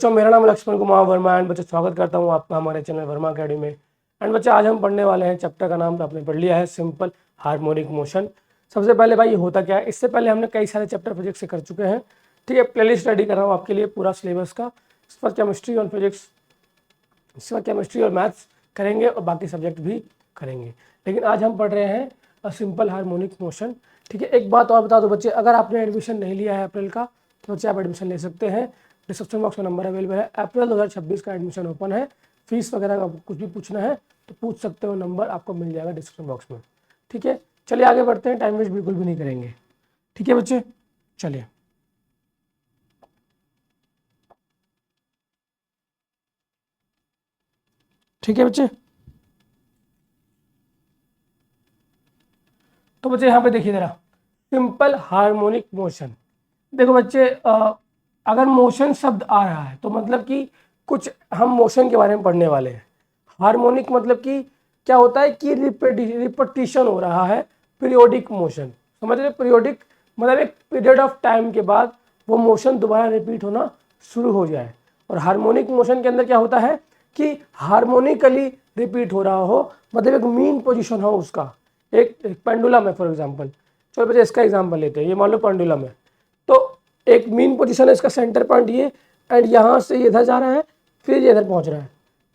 तो मेरा नाम लक्ष्मण कुमार वर्मा एंड बच्चे स्वागत करता हूँ आपका हमारे चैनल वर्मा अकेडमी में। एंड बच्चे आज हम पढ़ने वाले हैं चैप्टर का नाम तो आपने पढ़ लिया है सिंपल हार्मोनिक मोशन। सबसे पहले भाई ये होता क्या है, इससे पहले हमने कई सारे चैप्टर फिजिक्स से कर चुके हैं। ठीक है, प्लेलिस्ट रेडी कर रहा हूँ आपके लिए पूरा सिलेबस का। इस पर केमिस्ट्री और फिजिक्स, इस पर केमिस्ट्री और मैथ्स करेंगे और बाकी सब्जेक्ट भी करेंगे। लेकिन आज हम पढ़ रहे हैं सिंपल हार्मोनिक मोशन। ठीक है, एक बात और बता दो बच्चे, अगर आपने एडमिशन नहीं लिया है अप्रैल का तो बच्चे आप एडमिशन ले सकते हैं। डिस्क्रिप्शन बॉक्स में नंबर अवेलेबल है। अप्रैल 2026 का एडमिशन ओपन है। फीस वगैरह का कुछ भी पूछना है तो पूछ सकते हो, नंबर आपको मिल जाएगा डिस्क्रिप्शन बॉक्स में। ठीक है, चलिए आगे बढ़ते हैं, टाइम वेस्ट बिल्कुल भी नहीं करेंगे। ठीक है बच्चे, चलिए। ठीक है बच्चे, तो बच्चे यहाँ पे देखिए जरा, सिंपल हार्मोनिक मोशन। देखो बच्चे, अगर मोशन शब्द आ रहा है तो मतलब कि कुछ हम मोशन के बारे में पढ़ने वाले हैं। हार्मोनिक मतलब कि क्या होता है कि रिपीटिशन हो रहा है, पीरियोडिक मोशन। समझ रहे, पीरियोडिक मतलब एक पीरियड ऑफ टाइम के बाद वो मोशन दोबारा रिपीट होना शुरू हो जाए। और हार्मोनिक मोशन के अंदर क्या होता है कि हार्मोनिकली रिपीट हो रहा हो, मतलब एक मीन पोजिशन हो उसका। एक पेंडुलम है फॉर एग्जाम्पल, चलो बच्चे इसका एग्जाम्पल लेते हैं। ये मान लो पेंडुलम है, तो एक मीन पोजीशन है, इसका सेंटर पॉइंट ये, एंड यहाँ से ये इधर जा रहा है, फिर ये इधर पहुँच रहा है।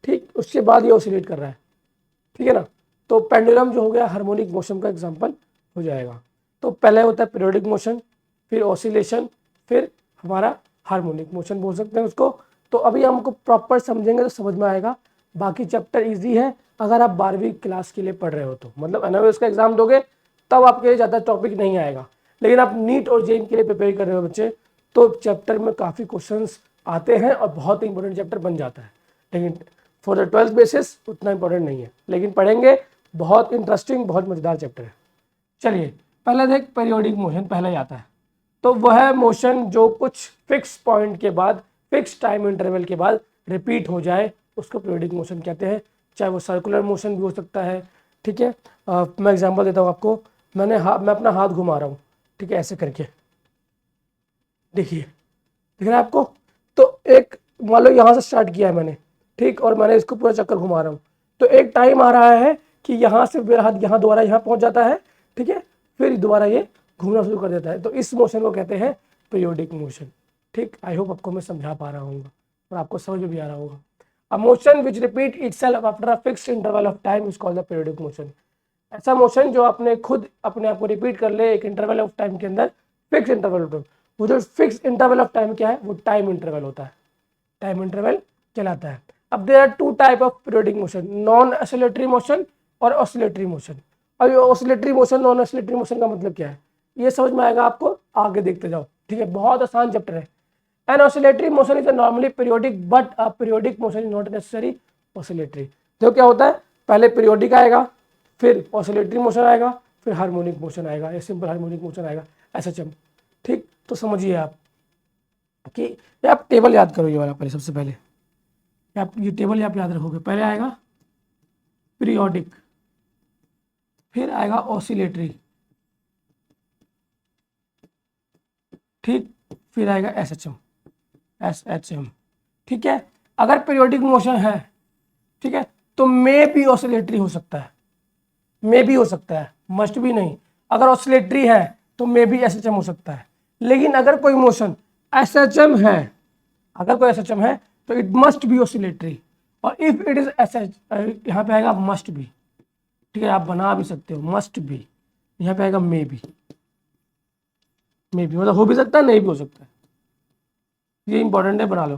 ठीक, उसके बाद ये ऑसिलेट कर रहा है। ठीक है ना, तो पेंडुलम जो हो गया हार्मोनिक मोशन का एग्जांपल हो जाएगा। तो पहले होता है पीरियोडिक मोशन, फिर ऑसिलेशन, फिर हमारा हार्मोनिक मोशन बोल सकते हैं उसको। तो अभी हमको प्रॉपर समझेंगे तो समझ में आएगा। बाकी चैप्टर ईजी है अगर आप 12वीं क्लास के लिए पढ़ रहे हो तो, मतलब एनआईओएस का एग्जाम दोगे तब आपके लिए ज़्यादा टॉपिक नहीं आएगा। लेकिन आप नीट और जेईई के लिए प्रिपेयर कर रहे हो बच्चे, तो चैप्टर में काफ़ी क्वेश्चंस आते हैं और बहुत ही इंपॉर्टेंट चैप्टर बन जाता है। लेकिन फॉर द 12th बेसिस उतना इंपॉर्टेंट नहीं है, लेकिन पढ़ेंगे, बहुत इंटरेस्टिंग बहुत मजेदार चैप्टर है। चलिए पहले देख, पीरियोडिक मोशन पहले ही आता है। तो वह मोशन जो कुछ फिक्स पॉइंट के बाद, फिक्स टाइम इंटरवल के बाद रिपीट हो जाए, उसको पीरियोडिक मोशन कहते हैं। चाहे वो सर्कुलर मोशन भी हो सकता है। ठीक है, मैं एग्जांपल देता हूँ आपको। मैं अपना हाथ घुमा रहा हूँ, ठीक है, ऐसे करके, देखिए दिख रहा है आपको। तो एक मान लो यहाँ से स्टार्ट किया है मैंने, ठीक, और मैंने इसको पूरा चक्कर घुमा रहा हूँ। तो एक टाइम आ रहा है कि यहाँ से मेरा हाथ यहाँ दोबारा यहाँ पहुँच जाता है। ठीक है, फिर दोबारा ये घूमना शुरू कर देता है। तो इस मोशन को कहते हैं पीरियोडिक मोशन। ठीक, आई होप आपको मैं समझा पा रहा हूँ और आपको समझ में भी आ रहा होगा। A motion which repeat itself after a fixed interval of time is called the periodic motion. ऐसा मोशन जो अपने खुद अपने आप को रिपीट कर ले एक इंटरवल ऑफ टाइम के अंदर, फिक्स इंटरवल ऑफ टाइम। वो जो फिक्स इंटरवल ऑफ टाइम क्या है, वो टाइम इंटरवल होता है, टाइम इंटरवल कहलाता है। अब there are two type of periodic motion, non oscillatory motion और ऑसिलेटरी मोशन। अब ये oscillatory motion, non oscillatory motion का मतलब क्या है, ये समझ में आएगा आपको, आगे देखते जाओ। ठीक है, बहुत आसान चैप्टर है। An oscillatory motion is normally periodic but a periodic motion is not necessary oscillatory. देखो क्या होता है, पहले पीरियोडिक आएगा, फिर ऑसिलेटरी मोशन आएगा, फिर हार्मोनिक मोशन आएगा, या सिंपल हार्मोनिक मोशन आएगा, ऐसा चम। ठीक, तो समझिए आप कि ये आप टेबल याद करो, ये वाला पहले सबसे पहले आप ये टेबल आप याद रखोगे। पहले आएगा पीरियोडिक, फिर आएगा ऑसिलेटरी, ठीक, फिर आएगा एस एच एम। ठीक है, अगर पीरियोडिक मोशन है, ठीक है, तो मे भी ऑसिलेटरी हो सकता है, मे भी हो सकता है, मस्ट भी नहीं। अगर ऑसिलेटरी है तो मे भी एसएचएम हो सकता है। लेकिन अगर कोई मोशन एसएचएम है, अगर कोई एसएचएम है तो इट मस्ट बी ऑसिलेटरी। और इफ इट इज एसएच, यहाँ पे आएगा मस्ट बी। ठीक है, आप बना भी सकते हो मस्ट बी, यहाँ पे आएगा मे बी। मे बी मतलब हो भी सकता है, नहीं भी हो सकता है, ये इंपॉर्टेंट है, बना लो।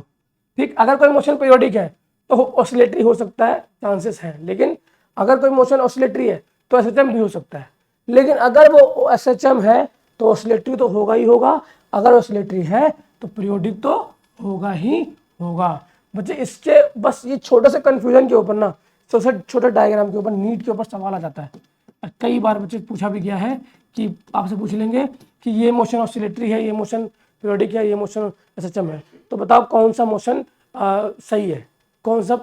ठीक, अगर कोई मोशन पीरियोडिक है तो ऑसिलेटरी हो सकता है, चांसेस हैं। लेकिन अगर कोई मोशन ऑसिलेटरी है तो एसएचएम भी हो सकता है। लेकिन अगर वो एसएचएम है तो ऑसिलेटरी तो होगा ही होगा, अगर ऑसिलेटरी है तो पीरियोडिक तो होगा ही होगा। बच्चे इसके बस ये छोटे से कंफ्यूजन के ऊपर ना, सबसे छोटे डायग्राम के ऊपर नीट के ऊपर सवाल आ जाता है। और कई बार बच्चे पूछा भी गया है कि आपसे पूछ लेंगे कि ये मोशन ऑसिलेटरी है, ये मोशन पीरियोडिक है, ये मोशन एसएचएम है, तो बताओ कौन सा मोशन सही है, कौन सा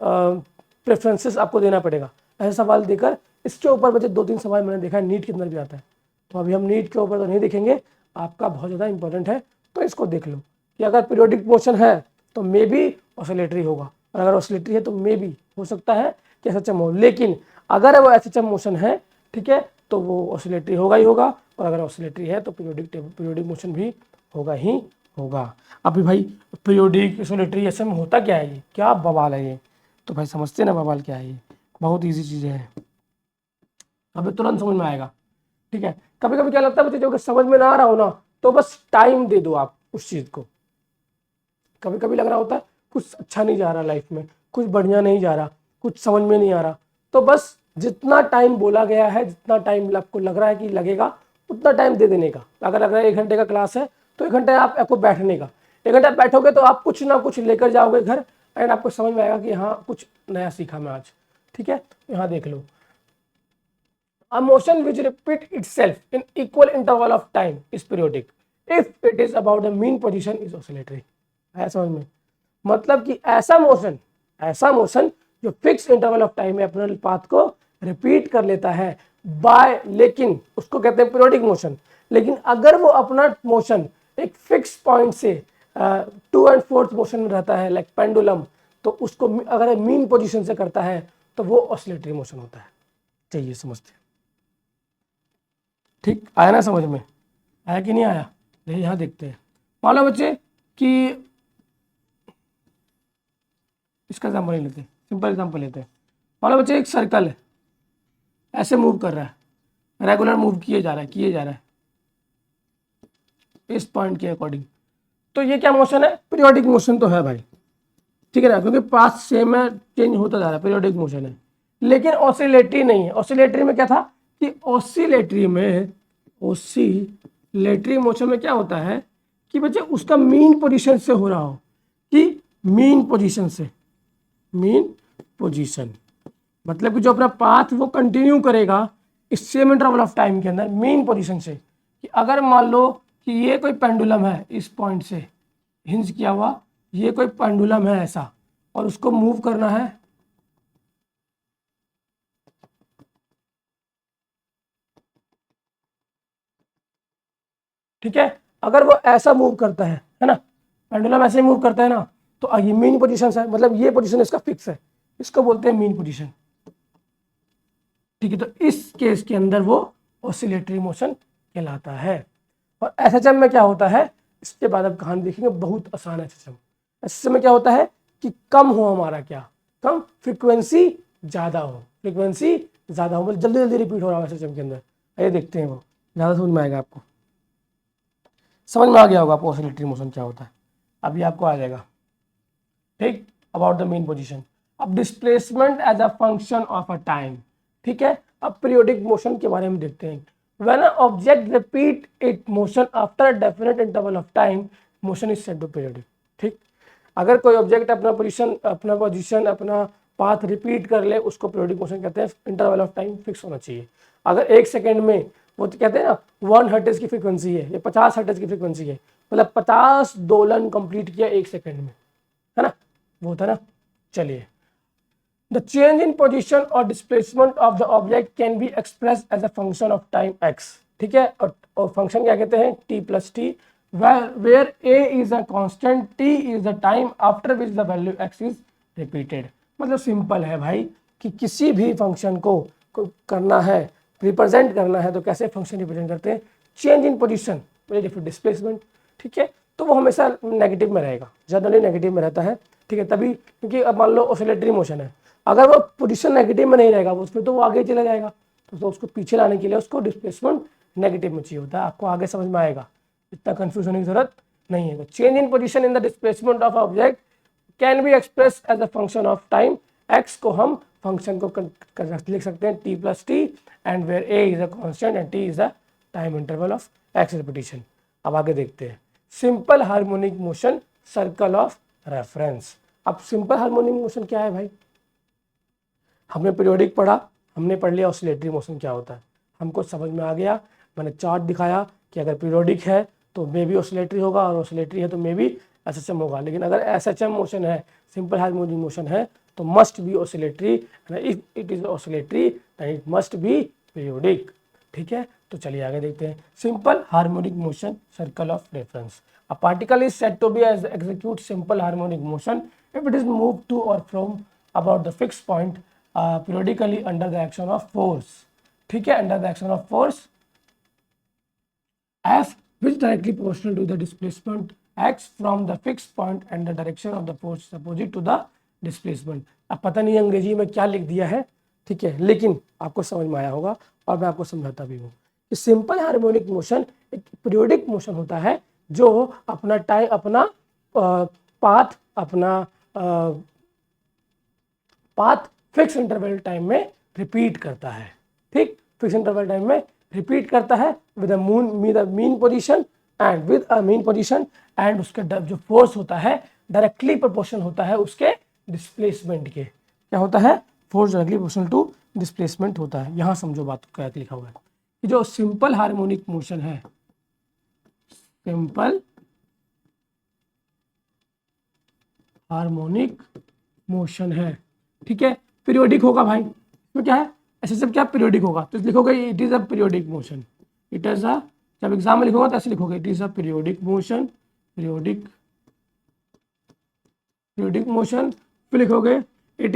प्रेफरेंसेस आपको देना पड़ेगा। ऐसे सवाल देकर इसके ऊपर बच्चे 2-3 सवाल मैंने देखा है नीट के अंदर भी आता है। तो अभी हम नीट के ऊपर तो नहीं देखेंगे, आपका बहुत ज़्यादा इंपॉर्टेंट है, तो इसको देख लो कि अगर पीरियोडिक मोशन है तो मे बी ऑसिलेटरी होगा, और अगर ऑसिलेटरी है तो मे बी हो सकता है कि एसएचएम हो, लेकिन अगर वो एसएचएम मोशन है, ठीक है, तो वो ऑसिलेटरी होगा ही होगा, और अगर ऑसिलेटरी है तो पीरियोडिक मोशन भी होगा ही होगा। अभी भाई पीरियोडिक ऑसिलेटरी ऐसे में होता क्या है, ये क्या बवाल है ये, तो भाई समझते ना बवाल क्या है, ये बहुत ईजी चीज़ें हैं, अभी तुरंत समझ में आएगा। ठीक है, कभी कभी क्या लगता है बच्चे, जो कि समझ में ना आ रहा हो ना, तो बस टाइम दे दो आप उस चीज़ को। कभी कभी लग रहा होता है कुछ अच्छा नहीं जा रहा लाइफ में, कुछ बढ़िया नहीं जा रहा, कुछ समझ में नहीं आ रहा, तो बस जितना टाइम बोला गया है, जितना टाइम आपको लग रहा है कि लगेगा, उतना टाइम दे देने का। अगर लग रहा है 1 घंटे का क्लास है तो 1 घंटे आपको बैठने का, 1 घंटा बैठोगे तो आप कुछ ना कुछ लेकर जाओगे घर, एंड आपको समझ में आएगा कि हाँ कुछ नया सीखा मैं आज। ठीक है, यहाँ देख लो, a motion which repeat itself in equal interval of time is periodic if it is about the mean position is oscillatory। आया समझ में, मतलब कि ऐसा मोशन जो फिक्स इंटरवल ऑफ टाइम में अपने पाथ को रिपीट कर लेता है बाय, लेकिन उसको कहते हैं पीरियोडिक मोशन। लेकिन अगर वो अपना मोशन एक फिक्स पॉइंट से 2/4 मोशन में रहता है, लाइक पेंडुलम, तो उसको अगर मीन पोजीशन से करता है तो वो ऑसिलेटरी मोशन होता है। चाहिए समझते हैं, ठीक, आया ना समझ में, आया कि नहीं आया, यही यहाँ देखते हैं। मान लो बच्चे कि इसका एग्जाम्पल नहीं लेते, सिंपल एग्जाम्पल लेते हैं। मान लो बच्चे एक सर्कल है, ऐसे मूव कर रहा है, रेगुलर मूव किए जा रहा है इस पॉइंट के अकॉर्डिंग, तो ये क्या मोशन है, पीरियोडिक मोशन तो है भाई, ठीक है ना, क्योंकि पाथ सेम है, चेंज होता जा रहा है, पीरियोडिक मोशन है। लेकिन ऑसिलेटरी नहीं है। ऑसिलेटरी में क्या था कि ऑसिलेटरी मोशन में क्या होता है कि बच्चे उसका मीन पोजीशन से हो रहा हो, कि मीन पोजीशन मतलब कि जो अपना पाथ वो कंटिन्यू करेगा इस सेम इंटरवल ऑफ टाइम के अंदर मीन पोजीशन से। कि अगर मान लो कि ये कोई पेंडुलम है, इस पॉइंट से हिंज किया हुआ ये कोई पेंडुलम है ऐसा, और उसको मूव करना है ठीक है, अगर वो ऐसा मूव करता है ना, पेंडुलम ऐसे मूव करता है ना, तो ये मीन पोजीशन है, मतलब ये पोजीशन इसका फिक्स है, इसको बोलते हैं मीन पोजीशन। ठीक है, तो इस केस के अंदर वो ऑसिलेटरी मोशन कहलाता है। और एसएचएम में क्या होता है, इसके बाद अब कहानी देखेंगे, बहुत आसान है एसएचएम। एसएचएम में क्या होता है कि कम हो हमारा क्या, कम फ्रीक्वेंसी ज़्यादा हो, मतलब जल्दी जल्दी रिपीट हो रहा है एसएचएम के अंदर। आइए देखते हैं, वो ज़्यादा समझ में आएगा आपको, समझ में आ गया होगा आपको ऑसिलेटरी मोशन क्या होता है, अभी आपको आ जाएगा। ठीक, अबाउट द मेन पोजीशन। अब displacement as a function of a time, ठीक है। अब पीरियोडिक मोशन के बारे में देखते हैं। When a object repeat it motion after a definite interval of time, motion is said to periodic. ठीक, अगर कोई ऑब्जेक्ट अपना पाथ रिपीट कर ले, उसको पीरियोडिक मोशन कहते हैं। इंटरवल ऑफ टाइम फिक्स होना चाहिए। अगर 1 सेकेंड में, वो तो कहते हैं ना 1 हर्ट्ज की फ्रीक्वेंसी है, ये 50 हर्ट्ज की फ्रीक्वेंसी है, मतलब 50 दोलन कंप्लीट किया 1 सेकेंड में, है ना, वो था ना। चलिए, द चेंज इन पोजीशन और displacement of the object can be express as a function of time x. ठीक है, और फंक्शन क्या कहते हैं, T plus t, where A is a constant, t is the time after which the value x is repeated. मतलब simple है भाई कि किसी भी फंक्शन को करना है, रिप्रेजेंट करना है, तो कैसे फंक्शन रिप्रेजेंट करते हैं, चेंज इन पोजीशन डिस्प्लेसमेंट। ठीक है, तो वो हमेशा नेगेटिव में रहेगा, जनरली नेगेटिव में रहता है। ठीक है, तभी, क्योंकि अब मान लो ऑसिलेटरी मोशन है, अगर वो पोजीशन नेगेटिव में नहीं रहेगा, उसमें तो वो आगे चला जाएगा, तो उसको पीछे लाने के लिए उसको डिस्प्लेसमेंट नेगेटिव में चाहिए होता है। आपको आगे समझ में आएगा, इतना कंफ्यूज होने की जरूरत नहीं है। Change in position in the displacement of object can be express as a function of time X को हम फंक्शन को लिख सकते हैं T plus T, and where A is a constant and T is a time interval of X repetition. अब आगे देखते हैं simple harmonic motion circle of reference. अब सिंपल हार्मोनिक मोशन क्या है भाई, हमने पीरियोडिक पढ़ा, हमने पढ़ लिया ऑसिलेटरी मोशन क्या होता है, हमको समझ में आ गया। मैंने चार्ट दिखाया कि अगर पीरियोडिक है तो मे बी ऑसिलेटरी होगा, और ऑसिलेटरी है तो मे बी एसएचएम होगा। लेकिन अगर एसएचएम मोशन है, सिंपल हार्मोनिक मोशन है, तो must be oscillatory, if it is oscillatory then it must be periodic. ठीक है, तो चलिए आगे देखते हैं simple harmonic motion circle of reference. A particle is said to be as execute simple harmonic motion if it is moved to or from about the fixed point periodically under the action of force. ठीक है, under the action of force F which directly proportional to the displacement x from the fixed point and the direction of the force is opposite to the displacement. अब पता नहीं अंग्रेजी में क्या लिख दिया है, ठीक है, लेकिन आपको समझ में आया होगा और मैं आपको समझाता भी हूँ कि सिंपल हार्मोनिक मोशन एक पीरियोडिक मोशन होता है जो अपना टाइम अपना पाथ फिक्स इंटरवल टाइम में रिपीट करता है। ठीक, फिक्स इंटरवल टाइम में रिपीट करता है विद मीन पोजीशन एंड उसके जो फोर्स होता है डायरेक्टली प्रोपोर्शनल होता है उसके डिस्प्लेसमेंट के। क्या होता है? Force directly proportional to displacement होता है। यहां समझो बात क्या लिखा हुआ है कि जो सिंपल हार्मोनिक मोशन है, सिंपल हार्मोनिक मोशन है, ठीक है, पीरियोडिक होगा भाई। तो क्या है, ऐसे सब क्या पीरियोडिक होगा, तो लिखोगे it is a periodic motion. It is a, जब एग्जाम में लिखोगे तो ऐसे लिखोगे it is a periodic motion, periodic motion. फिर लिखोगे it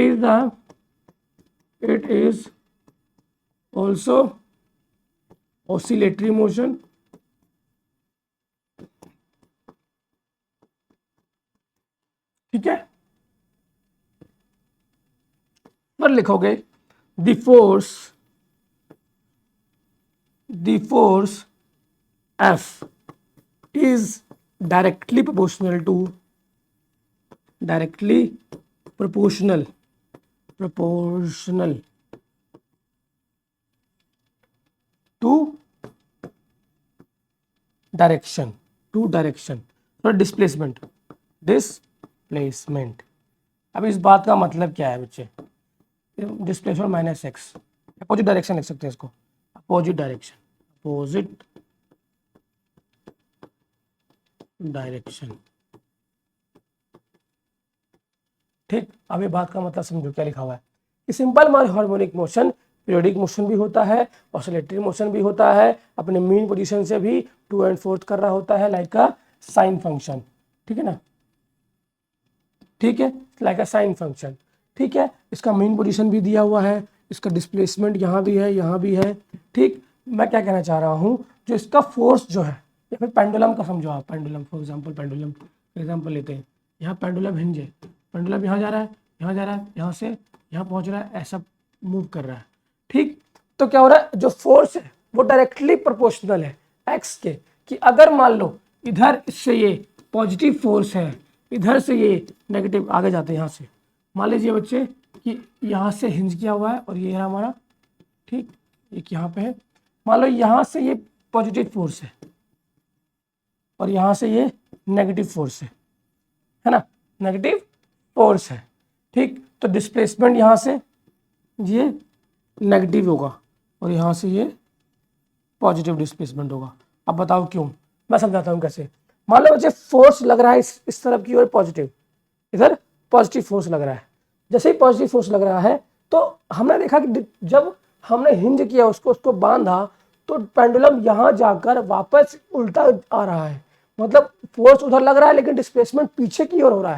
is also oscillatory motion, ठीक है। पर लिखोगे the force F is directly proportional to direction तो डिस्प्लेसमेंट। अब इस बात का मतलब क्या है बच्चे, displacement minus x, opposite direction लिख सकते हैं इसको, अपोजिट डायरेक्शन। ठीक, अब ये बात का मतलब समझो क्या लिखा हुआ है कि simple harmonic motion periodic motion भी होता है, ऑसिलेटरी मोशन भी होता है, अपने मीन पोजीशन से भी टू एंड फोर्थ कर रहा होता है लाइक अ साइन फंक्शन, ठीक है ना, ठीक है, लाइक अ साइन फंक्शन, ठीक है। इसका मीन पोजीशन भी दिया हुआ है, इसका डिस्प्लेसमेंट यहाँ भी है, यहाँ भी है। ठीक, मैं क्या कहना चाह रहा हूँ, जो इसका फोर्स जो है, या फिर पेंडुलम का समझो आप, पेंडुलम फॉर एग्जाम्पल लेते हैं, यहाँ पेंडुलम हिंज है, पेंडुलम यहाँ जा रहा है, यहाँ जा रहा है, यहाँ से यहाँ पहुँच रहा है, ऐसा मूव कर रहा है। ठीक, तो क्या हो रहा है, जो फोर्स है वो डायरेक्टली प्रोपोर्शनल है एक्स के, कि अगर मान लो इधर से ये पॉजिटिव फोर्स है, इधर से ये नेगेटिव, आगे जाते हैं यहाँ से, मान लीजिए बच्चे कि यहाँ से हिंज किया हुआ है और ये रहा हमारा, ठीक, एक यहाँ पे है, मान लो यहाँ से ये पॉजिटिव फोर्स है और यहाँ से ये नेगेटिव फोर्स है ना, नेगेटिव फोर्स है। ठीक, तो डिस्प्लेसमेंट यहाँ से ये नेगेटिव होगा और यहाँ से ये पॉजिटिव डिस्प्लेसमेंट होगा। अब बताओ क्यों, मैं समझाता हूँ कैसे। मान लो बच्चे फोर्स लग रहा है इस तरफ की ओर पॉजिटिव, इधर पॉजिटिव फोर्स लग रहा है, जैसे ही पॉजिटिव फोर्स लग रहा है तो हमने देखा कि जब हमने हिंज किया उसको बांधा तो पेंडुलम यहाँ जाकर वापस उल्टा आ रहा है, मतलब फोर्स उधर लग रहा है लेकिन डिस्प्लेसमेंट पीछे की ओर हो रहा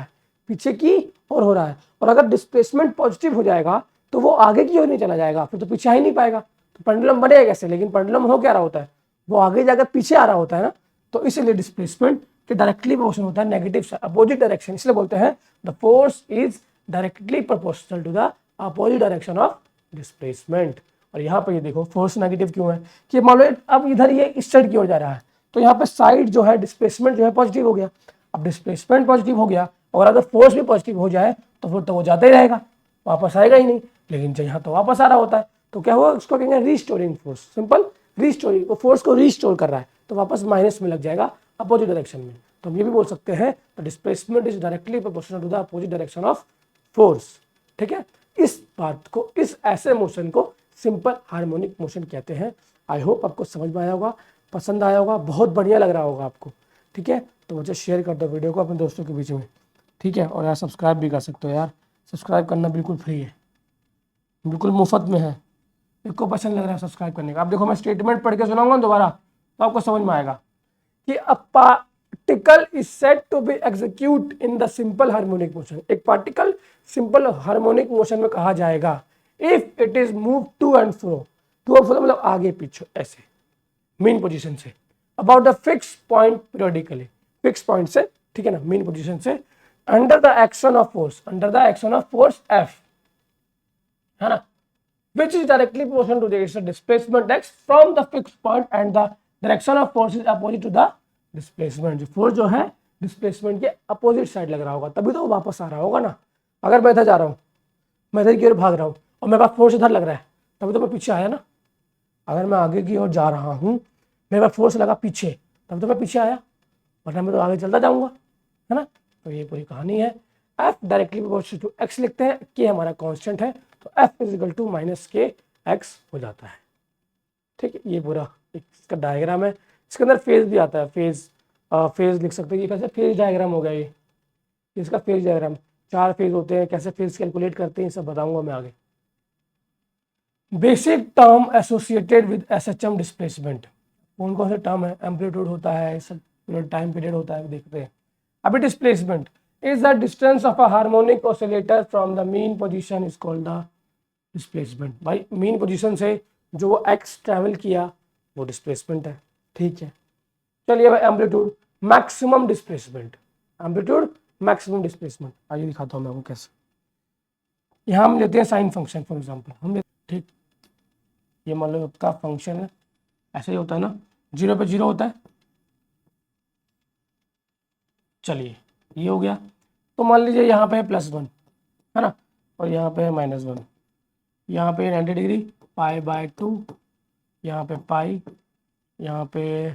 है, और अगर डिस्प्लेसमेंट पॉजिटिव हो जाएगा तो वो आगे की ओर नहीं चला जाएगा, फिर तो पीछे आ ही नहीं पाएगा, तो पेंडुलम बढ़ेगा कैसे, लेकिन पेंडुलम हो क्या रहा होता है, वो आगे जाकर पीछे आ रहा होता है ना, तो इसलिए डिस्प्लेसमेंट के डायरेक्टली प्रोपोर्शनल होता है नेगेटिव अपोजिट डायरेक्शन, इसलिए बोलते हैं the force is directly proportional to the opposite direction of displacement. और यहाँ पे ये देखो फोर्स नेगेटिव क्यों है कि मान लो अब इधर ये इस साइड की ओर जा रहा है, तो यहाँ पे साइड जो है डिस्प्लेसमेंट जो है पॉजिटिव हो गया। अब डिस्प्लेसमेंट पॉजिटिव हो गया और अगर फोर्स भी पॉजिटिव हो जाए तो फिर तो वो जाता ही रहेगा, वापस आएगा ही नहीं, लेकिन यहाँ तो वापस आ रहा होता है, तो क्या हुआ, उसको कहेंगे रीस्टोरिंग फोर्स, सिंपल रीस्टोरिंग, वो फोर्स को रीस्टोर कर रहा है तो वापस माइनस में लग जाएगा अपोजिट डायरेक्शन में। तो हम ये भी बोल सकते हैं the displacement is directly proportional to the opposite direction of force. ठीक है, इस बात को, इस ऐसे मोशन को सिंपल हार्मोनिक मोशन कहते हैं। आई होप आपको समझ में आया होगा, पसंद आया होगा, बहुत बढ़िया लग रहा होगा आपको। ठीक है, तो मुझे शेयर कर दो वीडियो को अपने दोस्तों के बीच में। ठीक है, और यार सब्सक्राइब भी कर सकते हो यार, सब्सक्राइब करना बिल्कुल फ्री है, बिल्कुल मुफ्त में है, आपको पसंद लग रहा है सब्सक्राइब करने का। अब देखो मैं स्टेटमेंट पढ़ के सुनाऊंगा दोबारा तो आपको समझ में आएगा कि particle is said to be execute in the simple harmonic motion. एक पार्टिकल सिंपल हार्मोनिक मोशन में कहा जाएगा if it is move to and fro, to and fro मतलब आगे पीछे ऐसे मीन पोजीशन से, about the fix point periodically, fix point से, ठीक है ना, मीन पोजीशन से, under the action of force, under the action of force F, है ना, which is directly proportional to the its displacement x from the fixed point and the direction of force is opposite to the displacement। जो force जो है displacement के opposite side लग रहा होगा तभी तो वो वापस आ रहा होगा ना। अगर मैं इधर जा रहा हूँ, मैं इधर की ओर भाग रहा हूँ और मेरे पास फोर्स इधर लग रहा है तभी तो मैं पीछे आया ना। अगर मैं आगे की ओर जा रहा हूँ, मेरे पास फोर्स लगा पीछे तब तो मैं पीछे आया, वरना मैं तो आगे चलता जाऊंगा, है ना। तो ये पूरी कहानी है। F directly proportional to X लिखते हैं, के हमारा कांस्टेंट है तो F is equal to minus K X हो जाता है। ठीक है, ये पूरा इसका डायग्राम है। इसके अंदर फेज भी आता है, फेज लिख सकते हैं। ये कैसे फेज डायग्राम हो गया, ये इसका फेज डायग्राम, 4 फेज होते हैं, कैसे फेज कैलकुलेट करते हैं ये सब बताऊंगा मैं आगे। Basic term associated with SHM displacement, कौन कौन से टर्म है, एम्पलीट्यूड होता है, सब टाइम पीरियड होता है, देखते हैं। अभी displacement is the distance of a harmonic oscillator from the mean position is called the displacement. भाई मीन पोजीशन से जो वो एक्स ट्रैवल किया वो डिस्प्लेसमेंट है, ठीक है। चलिए भाई amplitude maximum displacement, amplitude maximum displacement आइए दिखाता हूँ मैं आपको कैसे। यहाँ हम लेते हैं साइन फंक्शन फॉर एग्जाम्पल, हम लेते, ठीक, ये मान लो आपका फंक्शन है, ऐसे ही होता है ना, 0 पे 0 होता है। चलिए ये हो गया, तो मान लीजिए यहाँ पे है +1, है ना, और यहाँ पे है -1, यहाँ पे 90 डिग्री π/2, यहाँ पे पाई, यहाँ पे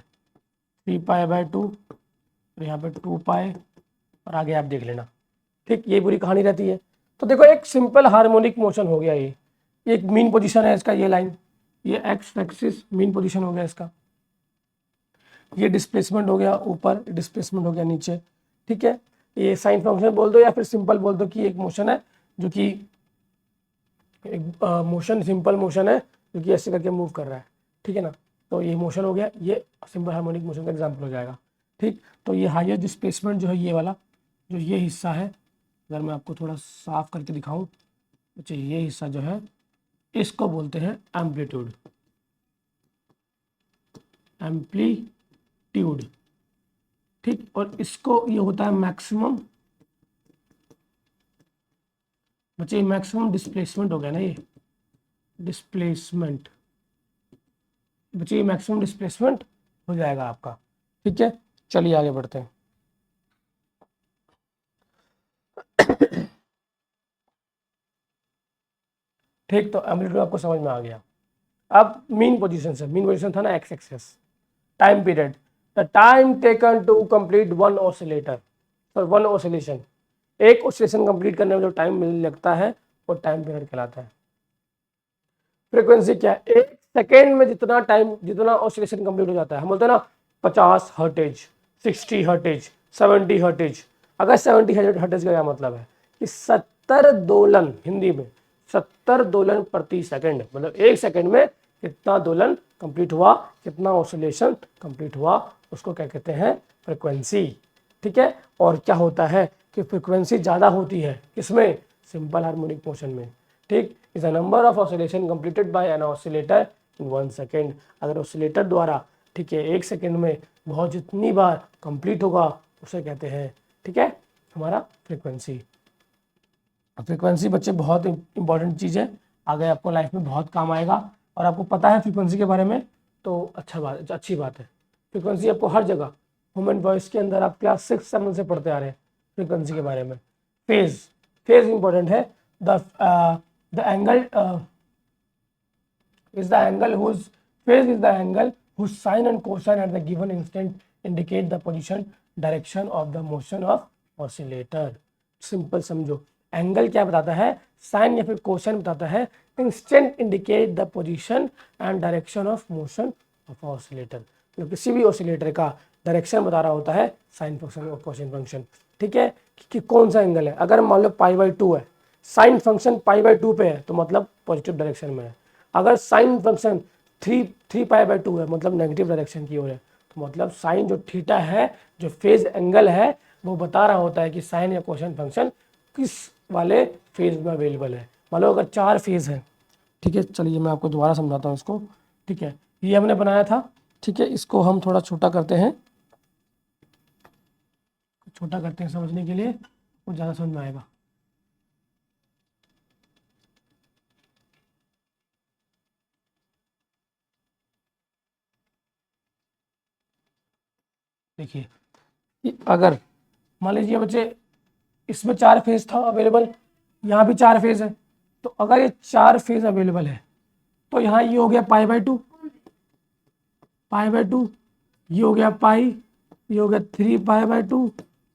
3π/2 और यहाँ पे 2π, और आगे आप देख लेना, ठीक। ये पूरी कहानी रहती है। तो देखो एक सिंपल हार्मोनिक मोशन हो गया, ये एक मीन पोजीशन है इसका, ये लाइन, ये एक्स एक्सिस मीन पोजीशन हो गया इसका, ये डिस्प्लेसमेंट हो गया ऊपर, डिस्प्लेसमेंट हो गया नीचे, ठीक है। ये साइन फंक्शन बोल दो या फिर सिंपल बोल दो कि एक मोशन है जो कि एक मोशन, सिंपल मोशन है जो कि ऐसे करके मूव कर रहा है, ठीक है ना। तो ये मोशन हो गया, ये सिंपल हार्मोनिक मोशन का एग्जांपल हो जाएगा, ठीक। तो ये हाईएस्ट डिस्प्लेसमेंट जो है ये वाला, जो ये हिस्सा है, अगर मैं आपको थोड़ा साफ करके दिखाऊं, अच्छा ये हिस्सा जो है इसको बोलते हैं एम्पलीट्यूड, एम्पलीट्यूड, ठीक। और इसको ये होता है मैक्सिमम, बच्चे मैक्सिमम डिस्प्लेसमेंट हो गया ना, ये डिस्प्लेसमेंट, बच्चे ये मैक्सिमम डिस्प्लेसमेंट हो जाएगा आपका, ठीक है। चलिए आगे बढ़ते हैं। ठीक, तो एम्पलीट्यूड आपको समझ में आ गया। अब मीन पोजीशन से, मीन पोजीशन था ना X axis, time period, the time taken to complete one oscillator, one oscillation, एक ऑसिलेशन कंप्लीट करने में जो टाइम लगता है वो टाइम पीरियड कहलाता है। फ्रीक्वेंसी क्या है, 1 सेकेंड में जितना टाइम, जितना ऑसिलेशन कंप्लीट हो जाता है, हम बोलते हैं ना 50 हर्टेज, 60 हर्टेज, 70 हर्टेज। अगर 70 हर्टेज का क्या मतलब है कि 70 दोलन, हिंदी में 70 दोलन प्रति सेकंड, मतलब 1 सेकंड में कितना दोलन कंप्लीट हुआ, कितना ऑसिलेशन कंप्लीट हुआ, उसको क्या कहते हैं, फ्रीक्वेंसी, ठीक है। और क्या होता है कि फ्रीक्वेंसी ज़्यादा होती है किसमें, सिंपल हार्मोनिक मोशन में, ठीक। Is a number of oscillation completed by an oscillator in 1 second. अगर ऑसिलेटर द्वारा, ठीक है, 1 सेकेंड में बहुत जितनी बार कंप्लीट होगा उसे कहते हैं, ठीक है, हमारा फ्रीक्वेंसी। फ्रीक्वेंसी बच्चे बहुत इंपॉर्टेंट चीज़ है, आगे आपको लाइफ में बहुत काम आएगा, और आपको पता है फ्रीक्वेंसी के बारे में तो अच्छी बात है। फ्रीक्वेंसी आपको हर जगह, ह्यूमन वॉइस के अंदर आप क्लास 6-7 से पढ़ते आ रहे हैं फ्रीक्वेंसी के बारे में। फेज इंपॉर्टेंट है, the angle is the angle whose phase is the angle whose sine and cosine at the given instant indicate the position direction of the motion of oscillator। Simple समझो, angle क्या बताता है, sign या फिर cosine बताता है, instant indicate the position and direction of motion of oscillator. मतलब किसी भी ऑसिलेटर का डायरेक्शन बता रहा होता है साइन फंक्शन और कोसाइन फंक्शन, ठीक है, कि कौन सा एंगल है। अगर मान लो π/2 है, साइन फंक्शन π/2 पे है तो मतलब पॉजिटिव डायरेक्शन में है। अगर साइन फंक्शन 3π/2 है मतलब नेगेटिव डायरेक्शन की ओर है तो मतलब साइन जो थीटा है, जो फेज एंगल है, वो बता रहा होता है कि साइन या कोसाइन फंक्शन किस वाले फेज में अवेलेबल है। मान लो अगर 4 फेज है, ठीक है, चलिए मैं आपको दोबारा समझाता हूँ इसको। ठीक है, ये हमने बनाया था, ठीक है, इसको हम थोड़ा छोटा करते हैं, समझने के लिए, वो ज़्यादा समझ में आएगा। देखिए, अगर मान लीजिए बच्चे इसमें 4 फेज था अवेलेबल, यहाँ भी 4 फेज है, तो अगर ये 4 फेज अवेलेबल है तो यहाँ ये हो गया π/2, ये हो गया पाई, ये हो गया 3π/2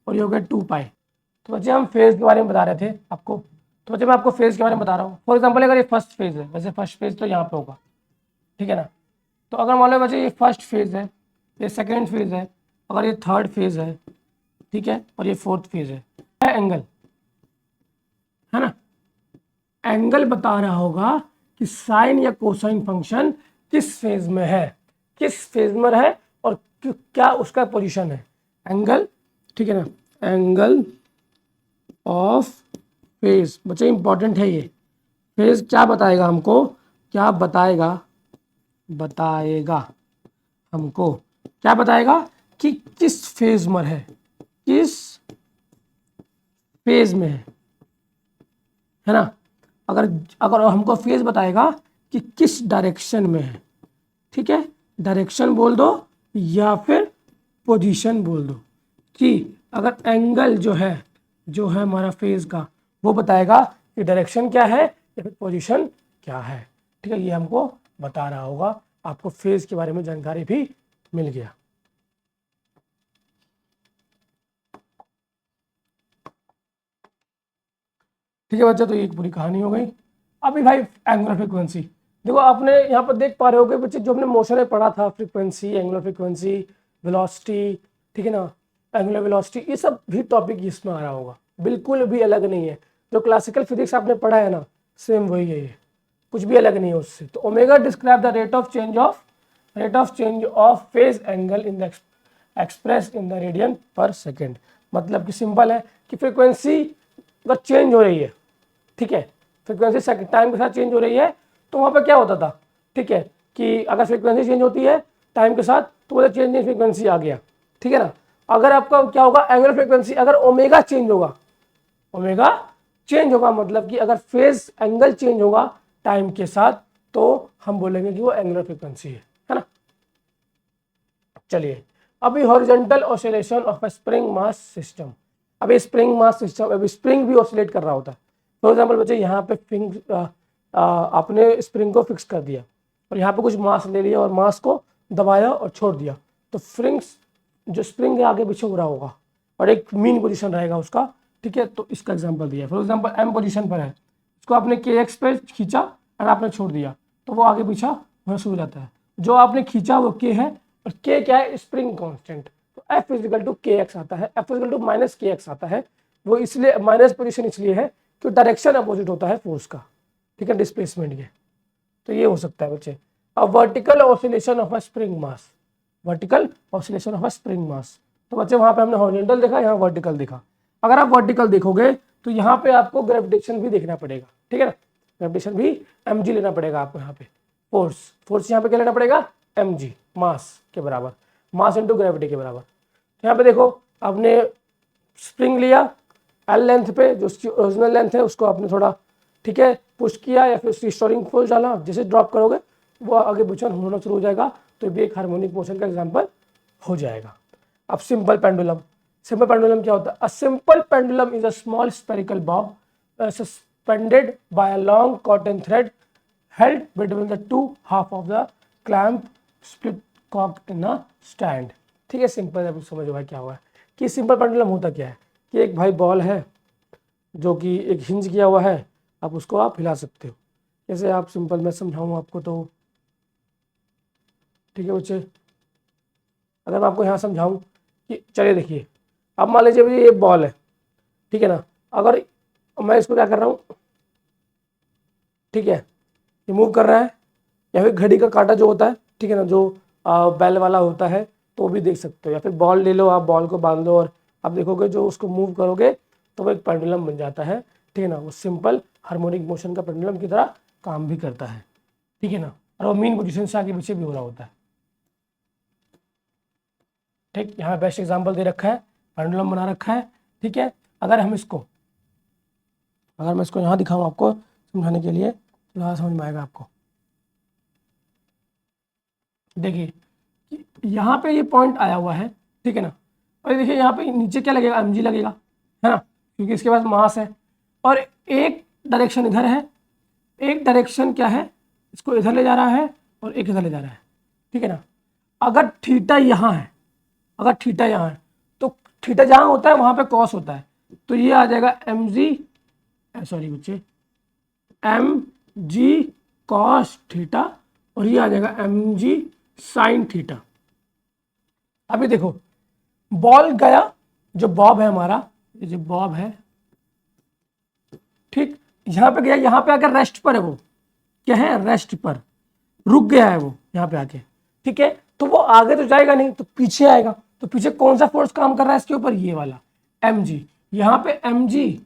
और ये हो गया 2π। तो बच्चे हम फेज के बारे में बता रहे थे आपको, तो बच्चे मैं आपको फेज के बारे में बता रहा हूँ। फॉर एग्जाम्पल अगर ये फर्स्ट फेज है, वैसे फर्स्ट फेज तो यहाँ पे होगा, ठीक है ना। तो अगर मान लो बच्चे ये फर्स्ट फेज है, ये सेकेंड फेज है, अगर ये थर्ड फेज है, ठीक है, और ये फोर्थ फेज है एंगल, है ना, एंगल बता रहा होगा कि साइन या कोसाइन फंक्शन किस फेज में है, किस फेज में है और क्या उसका पोजीशन है, एंगल, ठीक है ना, एंगल ऑफ फेज। बच्चे इंपॉर्टेंट है ये, फेज क्या बताएगा हमको, क्या बताएगा, हमको क्या बताएगा कि किस फेज में है, किस फेज में है ना। अगर अगर हमको फेज बताएगा कि किस डायरेक्शन में है, ठीक है, डायरेक्शन बोल दो या फिर पोजीशन बोल दो, कि अगर एंगल जो है हमारा फेज का, वो बताएगा कि डायरेक्शन क्या है या फिर पोजीशन क्या है, ठीक है, ये हमको बता रहा होगा। आपको फेज के बारे में जानकारी भी मिल गया। ठीक है बच्चा, तो ये पूरी कहानी हो गई। अभी भाई एंगुलर फ्रीक्वेंसी, देखो आपने यहाँ पर देख पा रहे हो बच्चे, जो हमने मोशन में पढ़ा था, फ्रीक्वेंसी, एंगुलर फ्रीक्वेंसी, वेलोसिटी, ठीक है ना, एंगुलर वेलोसिटी, ये सब भी टॉपिक इसमें आ रहा होगा, बिल्कुल भी अलग नहीं है। जो क्लासिकल फिजिक्स आपने पढ़ा है ना, सेम वही है, ये कुछ भी अलग नहीं है उससे। तो omega describe the rate of change of phase angle in the express in the radian पर सेकेंड। मतलब कि सिंपल है कि फ्रीक्वेंसी अगर चेंज हो रही है, ठीक है, फ्रीक्वेंसी टाइम के साथ चेंज हो रही है, तो वहाँ पर क्या होता था, ठीक है, कि अगर फ्रीक्वेंसी चेंज होती है टाइम के साथ, तो वो चेंज इन फ्रीक्वेंसी आ गया, ठीक है ना। अगर आपका क्या होगा, एंगुलर फ्रीक्वेंसी, अगर ओमेगा चेंज होगा, मतलब कि अगर फेज एंगल चेंज होगा टाइम के साथ, तो हम बोलेंगे कि वो एंगुलर फ्रीक्वेंसी है ना। चलिए, अभी horizontal oscillation of a spring mass system. अभी स्प्रिंग मास सिस्टम, अभी स्प्रिंग भी ऑसिलेट कर रहा होता है। फॉर एग्जाम्पल बच्चे, यहाँ पे आपने स्प्रिंग को फिक्स कर दिया और यहाँ पे कुछ मास ले लिया और मास को दबाया और छोड़ दिया, तो जो स्प्रिंग है आगे पीछे हो रहा होगा और एक मीन पोजीशन रहेगा उसका, ठीक है। तो इसका एग्जांपल दिया, फॉर एग्जांपल एम पोजीशन पर है, इसको आपने के एक्स पे खींचा और आपने छोड़ दिया, तो वो आगे पीछा होना शुरू हो जाता है। जो आपने खींचा वो के है, और के क्या है, स्प्रिंग कांस्टेंट, तो एफ इजिकल टू के एक्स आता है, F is equal to minus K x आता है। वो इसलिए माइनस पोजीशन इसलिए है कि डायरेक्शन अपोजिट होता है फोर्स का, ठीक है, डिस्प्लेसमेंट के। तो ये हो सकता है बच्चे। अब vertical oscillation of a spring mass, तो बच्चे वहां पे हमने हॉरिजॉन्टल देखा, यहाँ वर्टिकल देखा। अगर आप वर्टिकल देखोगे तो यहाँ पे आपको ग्रेविटेशन भी देखना पड़ेगा, ठीक है ना, ग्रेविटेशन भी mg लेना पड़ेगा आपको। यहाँ पे फोर्स यहाँ पे क्या लेना पड़ेगा, mg, मास के बराबर, मास इंटू ग्रेविटी के बराबर। तो यहाँ पे देखो, आपने स्प्रिंग लिया एल लेंथ पे, जो उसकी ओरिजिनल लेंथ है उसको आपने थोड़ा, ठीक है, पुश किया या फिर उसकी स्टोरिंग फोर्स डाला, जैसे ड्रॉप करोगे वो आगे पीछे होना शुरू हो जाएगा, तो ये एक हार्मोनिक मोशन का एग्जांपल हो जाएगा। अब सिंपल पेंडुलम क्या होता है, a simple pendulum is a small spherical bob suspended by a long cotton thread held between the two half of the clamp split cocked in a stand. ठीक है, simple, अब समझो भाई क्या हुआ है कि सिंपल पेंडुलम होता क्या है कि एक भाई बॉल है जो कि एक हिंज किया हुआ है, आप उसको आप हिला सकते हो। जैसे आप सिंपल मैं समझाऊँ आपको तो, ठीक है बच्चे, अगर मैं आपको यहाँ समझाऊँ कि चलिए देखिए, अब मान लीजिए ये बॉल है, ठीक है ना, अगर मैं इसको क्या कर रहा हूँ, ठीक है, ये मूव कर रहा है, या फिर घड़ी का कांटा जो होता है, ठीक है ना, जो बैल वाला होता है, तो भी देख सकते हो, या फिर बॉल ले लो, आप बॉल को बांध लो और आप देखोगे जो उसको मूव करोगे तो वो एक पेंडुलम बन जाता है, ठीक है ना। वो सिंपल हार्मोनिक मोशन का पेंडुलम की तरह काम भी करता है, ठीक है ना। और वो मीन पोजीशन से आगे पीछे भी हो रहा होता है, ठीक। यहाँ बेस्ट एग्जांपल दे रखा है, पेंडुलम बना रखा है, ठीक है। अगर मैं इसको यहाँ दिखाऊँ आपको समझाने के लिए, तो यहाँ समझ में आएगा आपको। देखिए यहाँ पे ये पॉइंट आया हुआ है, ठीक है ना। और देखिए यहाँ पे नीचे क्या लगेगा, mg लगेगा, है ना, क्योंकि इसके पास मास है। और एक डायरेक्शन इधर है, एक डायरेक्शन क्या है, इसको इधर ले जा रहा है और एक इधर ले जा रहा है, ठीक है ना। अगर थीटा यहाँ है, तो थीटा जहाँ होता है वहाँ पे कॉस होता है, तो ये आ जाएगा एम जी कॉस थीटा, और ये आ जाएगा एम जी साइन थीटा। अभी देखो बॉल गया, जो बॉब है हमारा, ये जो बॉब है, ठीक, यहाँ पे गया, यहाँ पे आकर रेस्ट पर है, वो क्या है, रेस्ट पर रुक गया है वो यहाँ पे आके, ठीक है। तो वो आगे तो जाएगा नहीं, तो पीछे आएगा, तो पीछे कौन सा फोर्स काम कर रहा है इसके ऊपर, ये वाला mg। यहाँ पे mg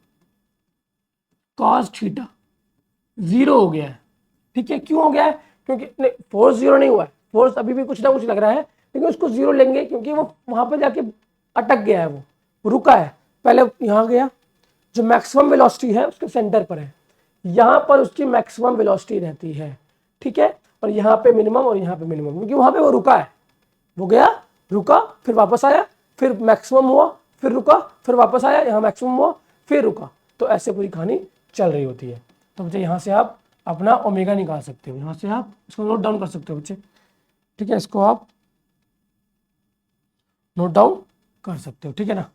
cos थीटा 0 हो गया है, ठीक है। क्यों हो गया है, क्योंकि नहीं, फोर्स 0 नहीं हुआ है, फोर्स अभी भी कुछ ना कुछ लग रहा है, लेकिन उसको 0 लेंगे क्योंकि वो वहां पे जाके अटक गया है, वो रुका है। पहले यहाँ गया, जो मैक्सिमम वेलोसिटी है उसके सेंटर पर है, यहाँ पर उसकी मैक्सिमम वेलोसिटी रहती है, ठीक है। और यहाँ पे मिनिमम और यहाँ पे मिनिमम, क्योंकि वहाँ पे वो रुका है, वो गया, रुका, फिर वापस आया, फिर मैक्सिमम हुआ, फिर रुका, फिर वापस आया, यहाँ मैक्सिमम हुआ, फिर रुका। तो ऐसे पूरी कहानी चल रही होती है। तो बच्चे यहाँ से आप अपना ओमेगा निकाल सकते हो, यहाँ से आप इसको नोट डाउन कर सकते हो बच्चे, ठीक है। इसको आप नोट डाउन कर सकते हो, ठीक है ना,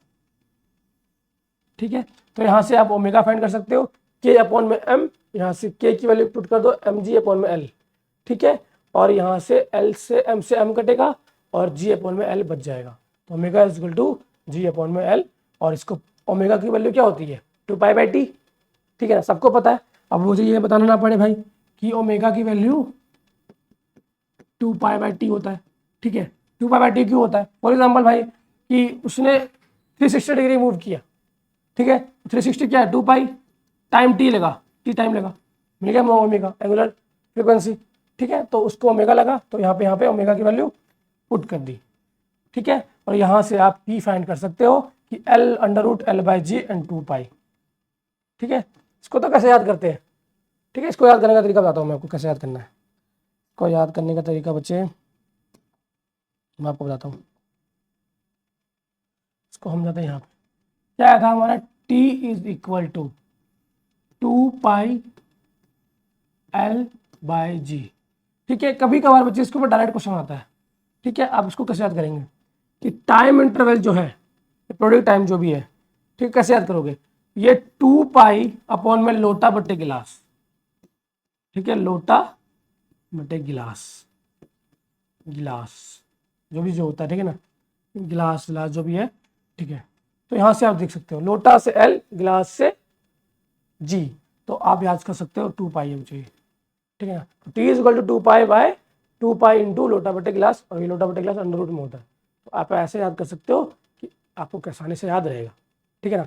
ठीक है। तो यहाँ से आप ओमेगा फाइंड कर सकते हो, के अपॉन में एम, यहाँ से के की वैल्यू पुट कर दो एम जी अपॉन में एल, ठीक है। और यहाँ से एल से एम कटेगा और जी अपॉन में एल बच जाएगा, तो omega is equal to G upon में एल। और इसको ओमेगा की वैल्यू क्या होती है, 2π/t, ठीक है ना, सबको पता है। अब मुझे ये बताना ना पड़े भाई कि ओमेगा की वैल्यू 2π/t होता है, ठीक है। 2π/t क्यों होता है, फॉर एग्जाम्पल भाई कि उसने 360 डिग्री मूव किया, ठीक है, 360 क्या है, 2π टाइम टी लगा, टी टाइम लगा, मिल गया ओमेगा, एंगुलर फ्रिक्वेंसी, ठीक है। तो उसको ओमेगा लगा, तो यहाँ पे ओमेगा की वैल्यू पुट कर दी, ठीक है। और यहाँ से आप पी फाइंड कर सकते हो कि L√L/G एंड 2π, ठीक है। इसको तो कैसे याद करते हैं, ठीक है, इसको याद करने का तरीका बताता हूँ मैं आपको, कैसे याद करना है। इसको याद करने का तरीका बच्चे मैं आपको बताता हूँ। इसको हम जाते हैं यहाँ पे, क्या था हमारा, T is equal to 2π/L/G, ठीक है। कभी कभार बच्चे इसके ऊपर डायरेक्ट क्वेश्चन आता है, ठीक है। आप इसको कैसे याद करेंगे कि टाइम इंटरवल जो है, प्रोडक्ट टाइम जो भी है, ठीक है, कैसे याद करोगे, ये 2π अपॉन में लोटा बटे गिलास, ठीक है, लोटा बटे गिलास जो भी जो होता है, ठीक है ना, गिलास जो भी है, ठीक है। तो यहाँ से आप देख सकते हो लोटा से L, गिलास से G, तो आप याद कर सकते हो 2π है मुझे, ठीक है ना। तो T is equal to 2π into लोटा बटे गिलास, और ये लोटा बटे गिलास अंडर रूट में होता है, तो आप ऐसे याद कर सकते हो कि आपको आसानी से याद रहेगा, ठीक है ना।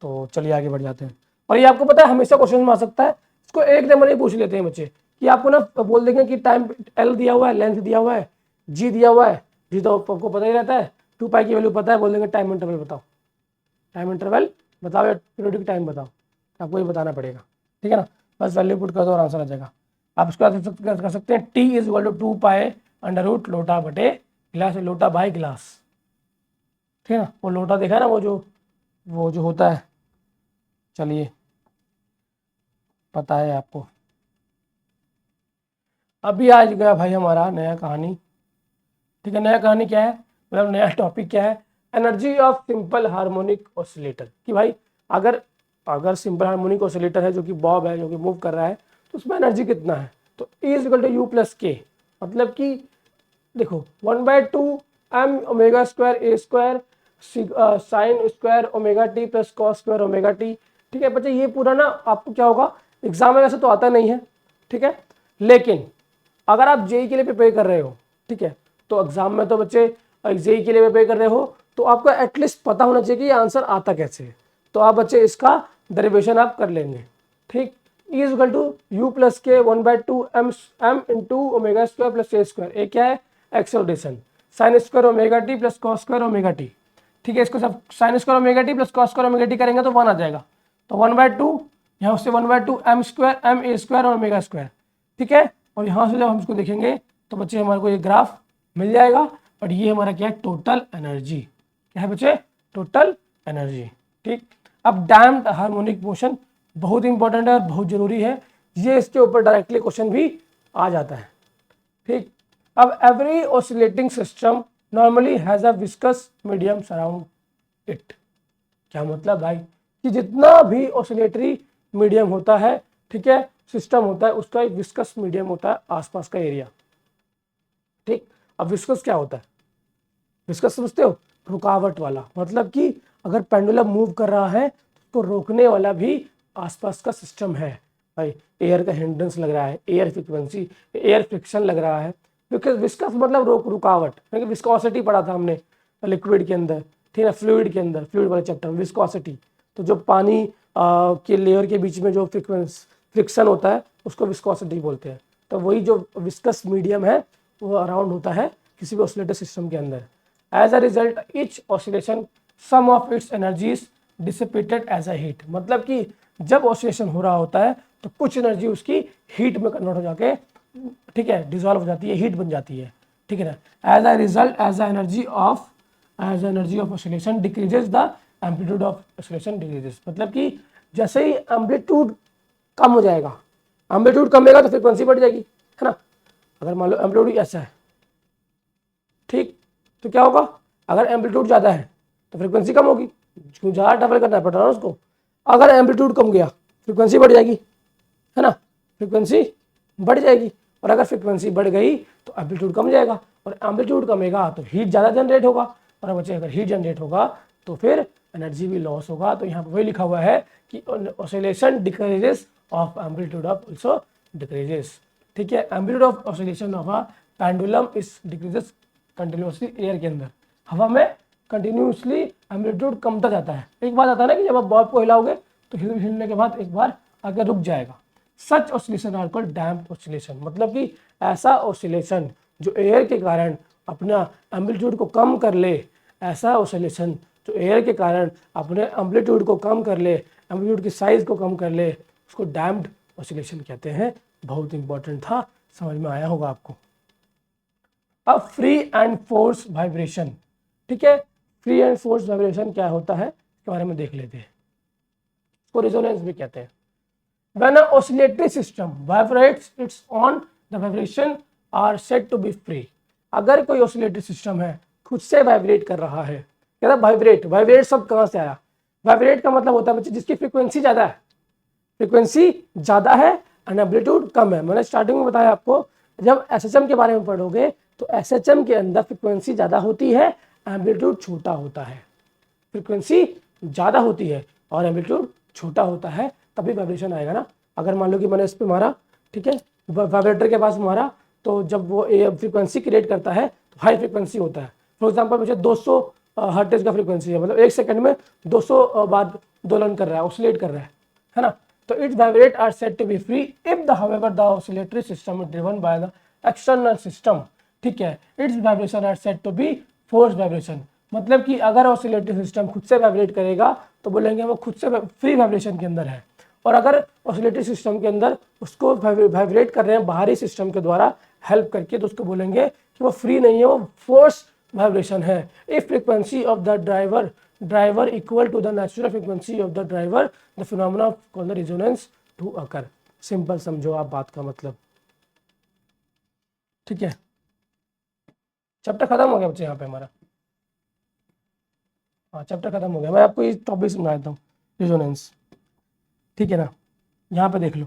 तो चलिए आगे बढ़ जाते हैं। और ये आपको पता है हमेशा क्वेश्चन में आ सकता है, इसको एक नंबर ही पूछ लेते हैं बच्चे कि आपको ना बोल देंगे कि टाइम L दिया हुआ है, लेंथ दिया हुआ है, G दिया हुआ है, G तो आपको पता ही रहता है, 2π की वैल्यू पता है, बोल देंगे टाइम इंटरवल बताओ, टाइम इंटरवल बताओ या पीरियोडिक टाइम बताओ, आपको ये बताना पड़ेगा, ठीक है ना। बस वैल्यू पुट कर दो और आंसर आ जाएगा। आप इसको कर सकते हैं, T is equal to 2π under root लोटा बटे गिलास, लोटा बाय गिलास, ठीक है ना। वो लोटा देखा है ना, वो जो होता है, चलिए पता है आपको। अभी आज गया भाई हमारा नया कहानी, ठीक है। नया कहानी क्या है, मतलब नया टॉपिक क्या है, energy of simple harmonic oscillator. कि भाई अगर सिंपल हार्मोनिक ऑसिलेटर है, जो कि बॉब है, जो कि मूव कर रहा है, तो उसमें एनर्जी कितना है, तो E is equal to U plus K, मतलब कि देखो 1/2 m omega square A square sine square omega T plus cos square omega T, ठीक है बच्चे। ये पूरा ना आपको क्या होगा, एग्जाम में वैसे तो आता नहीं है, ठीक है, लेकिन अगर आप जेई के लिए प्रिपेयर कर रहे हो, ठीक है, तो एग्जाम में तो बच्चे और जेई के लिए प्रिपेयर कर रहे हो तो आपको एटलीस्ट पता होना चाहिए कि ये आंसर आता कैसे है। तो आप बच्चे इसका डेरिवेशन आप कर लेंगे। ठीक, E is equal to u plus k 1/2 m into omega square plus a square. A क्या है? Acceleration. Sine square omega T plus cos square omega T. ठीक है, इसको सब sine square omega T plus cos square omega t करेंगे तो 1 आ जाएगा। तो 1/2 यहाँ से 1/2 M square M A square और ओमेगा स्क्वायर। ठीक है, और यहाँ से जब हम इसको देखेंगे तो बच्चे हमारे को ये ग्राफ मिल जाएगा। और ये हमारा क्या है? Total energy. क्या है बच्चे? Total energy. ठीक, अब डैम्प्ड हार्मोनिक मोशन बहुत इंपॉर्टेंट है और बहुत जरूरी है, ये इसके ऊपर डायरेक्टली क्वेश्चन भी आ जाता है। ठीक, अब every oscillating system normally has a viscous medium surround it. क्या मतलब भाई? कि जितना भी ऑसिलेटरी मीडियम होता है, ठीक है, सिस्टम होता है, उसका एक विस्कस मीडियम होता है आसपास का एरिया। ठीक, अब विस्कस क्या होता है? विस्कस समझते हो? रुकावट वाला। मतलब कि अगर पेंडुलम मूव कर रहा है तो रोकने वाला भी आसपास का सिस्टम है। भाई एयर का हिंड्रेंस लग रहा है, एयर फ्रिक्वेंसी, एयर फ्रिक्शन लग रहा है। बिकॉज विस्कस मतलब रुकावट। विस्कोसिटी पढ़ा था हमने लिक्विड के अंदर, ठीक है, फ्लूइड के अंदर, फ्लूइड वाले चैप्टर में विस्कोसिटी। तो जो पानी के लेयर के बीच में जो फ्रिक्शन होता है उसको विस्कोसिटी बोलते हैं। तो वही जो विस्कस मीडियम है वो अराउंड होता है किसी भी ऑसिलेटर सिस्टम के अंदर। As a result each oscillation some of its energies dissipated as a heat. मतलब कि जब ऑसिलेशन हो रहा होता है तो कुछ एनर्जी उसकी हीट में कन्वर्ट हो जाके, ठीक है, डिसॉल्व हो जाती है, हीट बन जाती है। ठीक है ना। As a result as a energy of oscillation decreases the amplitude of oscillation decreases. मतलब कि जैसे ही एम्पलीट्यूड कम हो जाएगा, एम्पलीट्यूड कमेगा तो फ्रिक्वेंसी बढ़ जाएगी, है ना। अगर मान लो एम्पलीट्यूड ऐसा है, ठीक, तो क्या होगा? अगर एम्पलीट्यूड ज़्यादा है तो फ्रिक्वेंसी कम होगी, क्यों? ज़्यादा ट्रैवल करना पड़ रहा है उसको। अगर एम्पलीट्यूड कम गया फ्रिक्वेंसी बढ़ जाएगी, है ना, फ्रिक्वेंसी बढ़ जाएगी। और अगर फ्रिक्वेंसी बढ़ गई तो एम्पलीट्यूड कम जाएगा, और एम्पलीट्यूड कमेगा तो हीट ज़्यादा जनरेट होगा, और बच्चे अगर हीट जनरेट होगा तो फिर एनर्जी भी लॉस होगा। तो यहाँ पर वही लिखा हुआ है कि oscillation decreases of amplitude of also decreases. ठीक है, amplitude of oscillation of a pendulum is decreases continuously air के अंदर। हवा में कंटिन्यूसली एम्पलीट्यूड कमता जाता है। एक बात आता है ना कि जब आप बॉब को हिलाओगे तो हिलने के बाद एक बार आगे रुक जाएगा। Such oscillation are called damped oscillation. मतलब कि ऐसा ऑसिलेशन जो एयर के कारण अपना एम्पलीट्यूड को कम कर ले, ऐसा ऑसिलेशन जो एयर के कारण अपने एम्पलीट्यूड को कम कर ले, एम्पलीट्यूड की साइज को कम कर ले, उसको डैम्प्ड ऑसिलेशन कहते हैं। बहुत इंपॉर्टेंट था, समझ में आया होगा आपको। अब फ्री एंड फोर्स वाइब्रेशन। ठीक है, फ्री एंड फोर्स वाइब्रेशन क्या होता है इसके बारे में देख लेते हैं। इसको रेजोनेंस भी कहते हैं। When an oscillatory system vibrates, its on the vibration are said to be free। अगर कोई ऑसिलेटरी सिस्टम है खुद से वाइब्रेट कर रहा है, कहता वाइब्रेट, वाइब्रेट सब कहाँ से आया? वाइब्रेट का मतलब होता है बच्चे जिसकी फ्रीक्वेंसी ज़्यादा है, फ्रीक्वेंसी ज़्यादा है एंड एम्पलीट्यूड कम है। मैंने स्टार्टिंग में बताया आपको, जब एसएचएम के बारे में पढ़ोगे तो एसएचएम के अंदर फ्रीक्वेंसी ज़्यादा होती है, एम्पलीट्यूड छोटा होता है। फ्रीक्वेंसी ज़्यादा होती है और एम्पलीट्यूड छोटा होता है, तभी वाइब्रेशन आएगा ना। अगर मान लो कि मैंने इस पर मारा, ठीक है, वाइब्रेटर के पास मारा, तो जब वो फ्रीक्वेंसी क्रिएट करता है तो हाई फ्रीक्वेंसी होता है। फॉर एग्जांपल मुझे 200 हर्ट्ज का फ्रीक्वेंसी है, मतलब एक सेकंड में 200 बार दोलन कर रहा है, ऑसिलेट कर रहा है ना। तो its vibrate are said to be free if the however the oscillatory system is driven by the external system. ठीक है, its vibration are said to be force vibration. मतलब कि अगर ऑसिलेटरी सिस्टम खुद से वाइब्रेट करेगा तो बोलेंगे वो खुद से फ्री वाइब्रेशन के अंदर है, और अगर ऑसिलेटरी सिस्टम के अंदर उसको वाइब्रेट कर रहे हैं बाहरी सिस्टम के द्वारा हेल्प करके, तो उसको बोलेंगे कि वो फ्री नहीं है, वो फोर्स वाइब्रेशन है। If frequency of the driver equal to the natural frequency of the driver the phenomena called the resonance to occur. सिंपल समझो आप बात का मतलब। ठीक है, चैप्टर खत्म हो गया बच्चे यहाँ पे हमारा। हाँ, चैप्टर खत्म हो गया। मैं आपको ये टॉपिक समझा देता हूँ, रेजोनेंस। ठीक है ना, यहाँ पे देख लो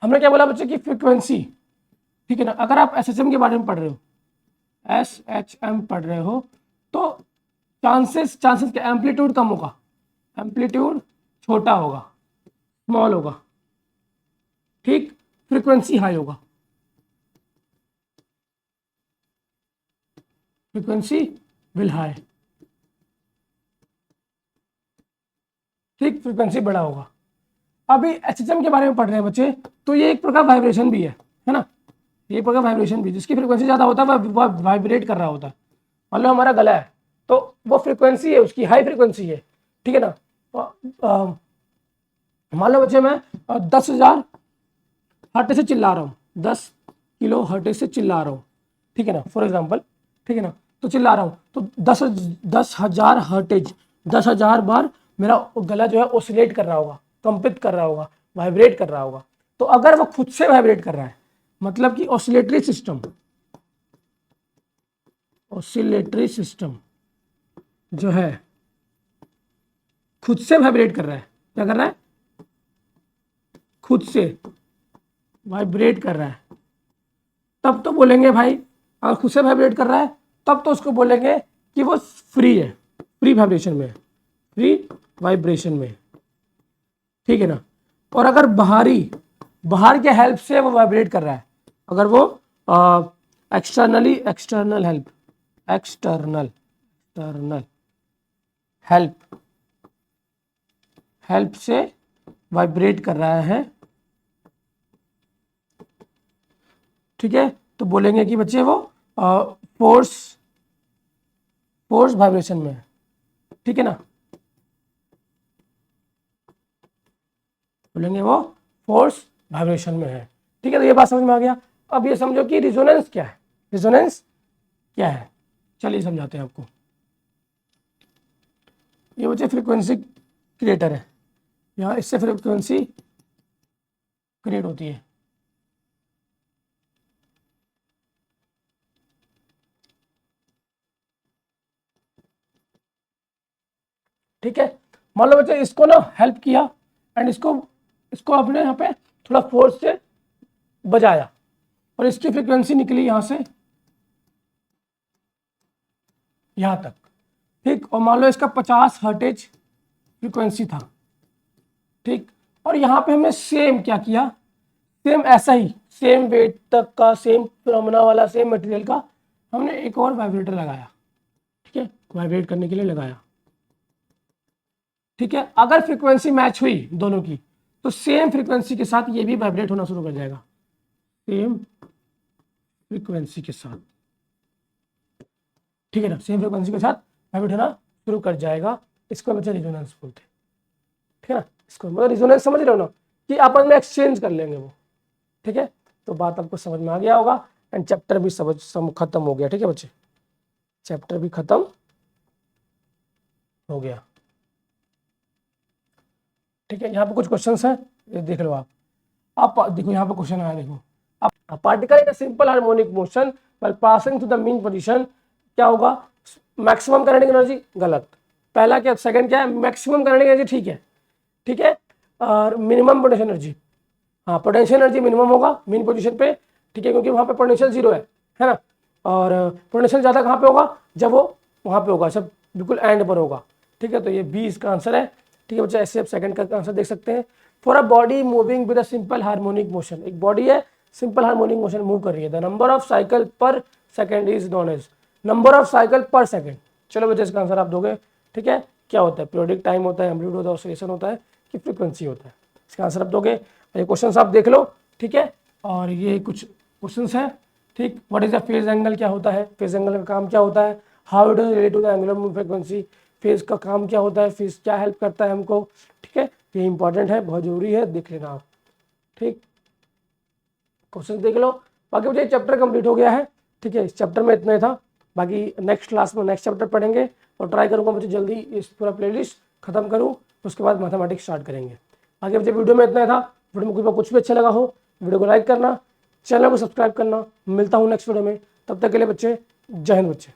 हमने क्या बोला बच्चे की फ्रीक्वेंसी। ठीक है ना, अगर आप एसएचएम के बारे में पढ़ रहे हो, एसएचएम पढ़ रहे हो, तो चांसेस के एम्पलीट्यूड कम होगा, एम्पलीट्यूड छोटा होगा, स्मॉल होगा, ठीक, फ्रीक्वेंसी हाई होगा। फ्रीक्वेंसी विल हाई, ठीक, फ्रीक्वेंसी बड़ा होगा। अभी एचएचएम के बारे में पढ़ रहे हैं बच्चे, तो ये एक प्रकार वाइब्रेशन भी है ना, ये प्रकार वाइब्रेशन भी, जिसकी फ्रीक्वेंसी ज़्यादा होता है वह वाइब्रेट कर रहा होता है। मान लो हमारा गला है तो वो फ्रीक्वेंसी है उसकी हाई फ्रीक्वेंसी है, ठीक है ना। मान लो बच्चे मैं 10,000 हर्ट्ज से चिल्ला रहा हूँ, 10 किलो हर्ट्ज से चिल्ला रहा हूँ, ठीक है ना, फॉर एग्जांपल, ठीक है ना, तो चिल्ला रहा हूँ तो 10,000 हर्ट्ज, 10,000 बार मेरा गला जो है ओसिलेट कर रहा होगा, कंपित कर रहा होगा, वाइब्रेट कर रहा होगा। तो अगर वो खुद से वाइब्रेट कर रहा है, मतलब कि ऑसिलेटरी सिस्टम जो है खुद से वाइब्रेट कर रहा है, क्या कर रहा है, खुद से वाइब्रेट कर रहा है, तब तो बोलेंगे भाई, अगर खुद से वाइब्रेट कर रहा है तब तो उसको बोलेंगे कि वो फ्री है, फ्री वाइब्रेशन में, फ्री वाइब्रेशन में, ठीक है ना। और अगर बाहर के हेल्प से वो वाइब्रेट कर रहा है, अगर वो एक्सटर्नल हेल्प से वाइब्रेट कर रहा है, ठीक है, तो बोलेंगे कि बच्चे वो फोर्स वाइब्रेशन में है, ठीक है ना, बोलेंगे वो फोर्स वाइब्रेशन में है, ठीक है। तो ये बात समझ में आ गया। अब ये समझो कि रिजोनेंस क्या है, चलिए समझाते हैं आपको। ये बच्चे फ्रीक्वेंसी क्रिएटर है, यहाँ इससे फ्रीक्वेंसी क्रिएट होती है, ठीक है। मान लो बच्चे इसको ना हेल्प किया एंड इसको अपने यहाँ पे थोड़ा फोर्स से बजाया और इसकी फ्रीक्वेंसी निकली यहाँ से यहाँ तक, ठीक, और मान लो इसका 50 हर्ट्ज फ्रीक्वेंसी था, ठीक, और यहाँ पे हमने सेम क्या किया, सेम ऐसा ही, सेम वेट तक का, सेम फिनोमेना वाला, सेम मटेरियल का हमने एक और वाइब्रेटर लगाया, ठीक है, वाइब्रेट करने के लिए लगाया, ठीक है। अगर फ्रीक्वेंसी मैच हुई दोनों की तो सेम फ्रीक्वेंसी के साथ ये भी वाइब्रेट होना शुरू कर जाएगा, सेम फ्रीक्वेंसी के साथ, ठीक है ना, सेम फ्रीक्वेंसी के साथ वाइब्रेट होना शुरू कर जाएगा। इसको बच्चे रिजोनेंस बोलते हैं, ठीक है ना। इसको मतलब रिजोनेंस समझ रहे हो ना, कि आपस में एक्सचेंज कर लेंगे वो, ठीक है। तो बात आपको समझ में आ गया होगा एंड चैप्टर भी खत्म हो गया, ठीक है बच्चे, चैप्टर भी खत्म हो गया, ठीक है। यहाँ पे कुछ क्वेश्चंस हैं, ये देख लो आप देखो यहाँ पे क्वेश्चन आया, देखो अब particle in simple harmonic motion while passing to the mean position, क्या होगा, मैक्सिमम काइनेटिक एनर्जी, गलत, पहला क्या, सेकंड क्या है, मैक्सिमम काइनेटिक एनर्जी, ठीक है, और मिनिमम पोटेंशियल एनर्जी, हाँ पोटेंशियल एनर्जी मिनिमम होगा मीन पोजीशन पे, ठीक है, क्योंकि वहाँ पे पोटेंशियल 0 है ना, और पोटेंशियल ज़्यादा कहाँ पे होगा, जब वो वहाँ पे होगा, सब बिल्कुल एंड पर होगा, ठीक है। तो ये 20 का आंसर है, ठीक है बच्चा। ऐसे आप सेकंड का आंसर देख सकते हैं। For a body moving with a simple harmonic motion, एक बॉडी है सिंपल हार्मोनिक मोशन मूव कर रही है, the number of cycle per second is known as number of cycle per second. चलो बच्चे इसका आंसर आप दोगे, ठीक है, क्या होता है, पीरियोडिक टाइम होता है, एम्पलीट्यूड होता है, ऑसिलेशन होता है कि फ्रीक्वेंसी होता है, इसका आंसर आप दोगे। ये क्वेश्चन आप देख लो, ठीक है, और ये कुछ क्वेश्चंस हैं, ठीक। What is the phase angle, क्या होता है, फेज एंगल का काम क्या होता है, how it is related to the angular frequency, phase का काम क्या होता है, फेज क्या हेल्प करता है हमको, ठीक है, ये इंपॉर्टेंट है, बहुत जरूरी है, देख लेना आप, ठीक, क्वेश्चन देख लो। बाकी मुझे चैप्टर कंप्लीट हो गया है, ठीक है, इस चैप्टर में इतना ही था, बाकी नेक्स्ट क्लास में नेक्स्ट चैप्टर पढ़ेंगे और ट्राई करूँगा मुझे जल्दी इस पूरा प्लेलिस्ट खत्म करूँ, उसके बाद मैथमेटिक्स स्टार्ट करेंगे। बाकी मुझे वीडियो में इतना ही था, वीडियो में कुछ भी अच्छा लगा हो वीडियो को लाइक करना, चैनल को सब्सक्राइब करना, मिलता हूँ नेक्स्ट वीडियो में, तब तक के लिए बच्चे, जय हिंद बच्चे।